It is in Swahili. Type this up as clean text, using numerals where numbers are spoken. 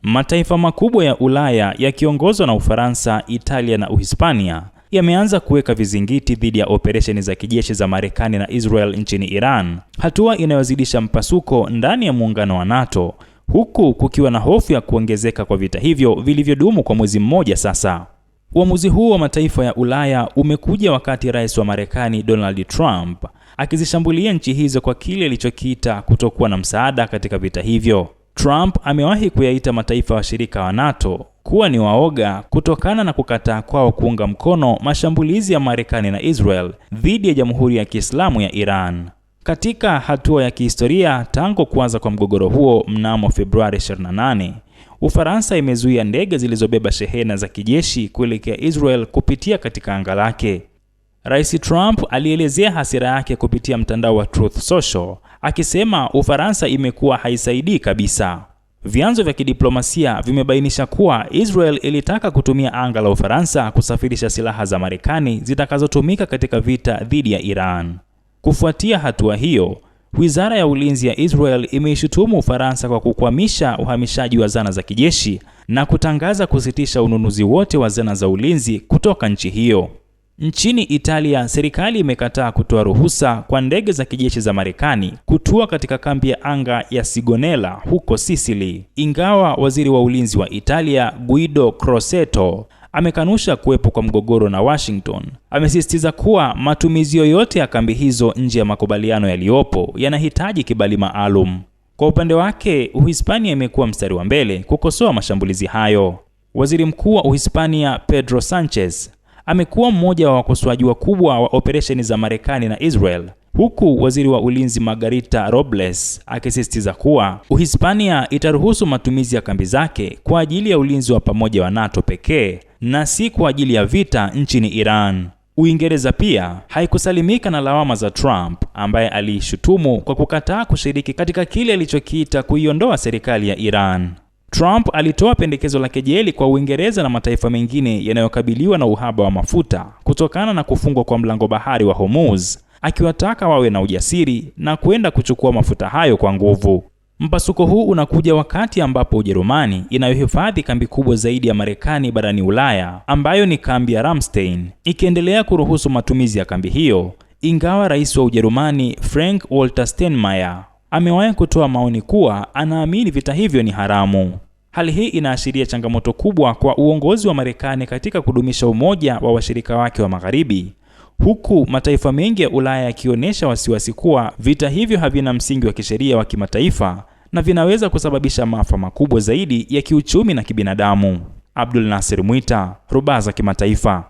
Mataifa makubwa ya Ulaya yakiongozwa na Ufaransa, Italia na Uhispania yameanza kuweka vizingiti dhidi ya operesheni za kijeshi za Marekani na Israel nchini Iran, hatua inayozidisha mpasuko ndani ya muungano wa NATO, huku kukiwa na hofu ya kuongezeka kwa vita hivyo vilivyodumu kwa mwezi mmoja sasa. Uamuzi huu wa mataifa ya Ulaya umekuja wakati rais wa Marekani Donald Trump akizishambulia nchi hizo kwa kile alichokiita kutokuwa na msaada katika vita hivyo. Trump amewahi kuyaita mataifa washirika wa NATO kuwa ni waoga kutokana na kukataa kwao kuunga mkono mashambulizi ya Marekani na Israel dhidi ya Jamhuri ya Kiislamu ya Iran. Katika hatua ya kihistoria tangu kuanza kwa mgogoro huo mnamo Februari 28, Ufaransa imezuia ndege zilizobeba shehena za kijeshi kuelekea Israel kupitia katika anga lake. Rais Trump alielezea hasira yake kupitia mtandao wa Truth Social, akisema Ufaransa imekuwa haisaidii kabisa. Vyanzo vya kidiplomasia vimebainisha kuwa Israel ilitaka kutumia anga la Ufaransa kusafirisha silaha za Marekani zitakazotumika katika vita dhidi ya Iran. Kufuatia hatua hiyo, Wizara ya Ulinzi ya Israel imeishutumu Ufaransa kwa kukwamisha uhamishaji wa zana za kijeshi na kutangaza kusitisha ununuzi wote wa zana za ulinzi kutoka nchi hiyo. Nchini Italia, serikali imekataa kutoa ruhusa kwa ndege za kijeshi za Marekani kutua katika kambi ya anga ya Sigonella huko Sicily, ingawa waziri wa ulinzi wa Italia Guido Crosetto amekanusha kuwepo kwa mgogoro na Washington. Amesisitiza kuwa matumizi yoyote ya kambi hizo nje ya makubaliano yaliyopo yanahitaji kibali maalum. Kwa upande wake, Uhispania imekuwa mstari wa mbele kukosoa mashambulizi hayo. Waziri Mkuu wa Uhispania Pedro Sanchez amekuwa mmoja wa wakosoaji wakubwa wa operesheni za Marekani na Israel, huku waziri wa ulinzi Margarita Robles akisisitiza kuwa Uhispania itaruhusu matumizi ya kambi zake kwa ajili ya ulinzi wa pamoja wa NATO pekee na si kwa ajili ya vita nchini Iran. Uingereza pia haikusalimika na lawama za Trump, ambaye aliishutumu kwa kukataa kushiriki katika kile alichokiita kuiondoa serikali ya Iran. Trump alitoa pendekezo la kejeli kwa Uingereza na mataifa mengine yanayokabiliwa na uhaba wa mafuta kutokana na kufungwa kwa mlango bahari wa Hormuz, akiwataka wawe na ujasiri na kwenda kuchukua mafuta hayo kwa nguvu. Mpasuko huu unakuja wakati ambapo Ujerumani inayohifadhi kambi kubwa zaidi ya Marekani barani Ulaya, ambayo ni kambi ya Ramstein, ikiendelea kuruhusu matumizi ya kambi hiyo, ingawa rais wa Ujerumani Frank-Walter Steinmeier amewahi kutoa maoni kuwa anaamini vita hivyo ni haramu. Hali hii inaashiria changamoto kubwa kwa uongozi wa Marekani katika kudumisha umoja wa washirika wake wa Magharibi, huku mataifa mengi ya Ulaya yakionyesha wasiwasi kuwa vita hivyo havina msingi wa kisheria wa kimataifa na vinaweza kusababisha maafa makubwa zaidi ya kiuchumi na kibinadamu. Abdul Nasir Mwita, Rubaza Kimataifa.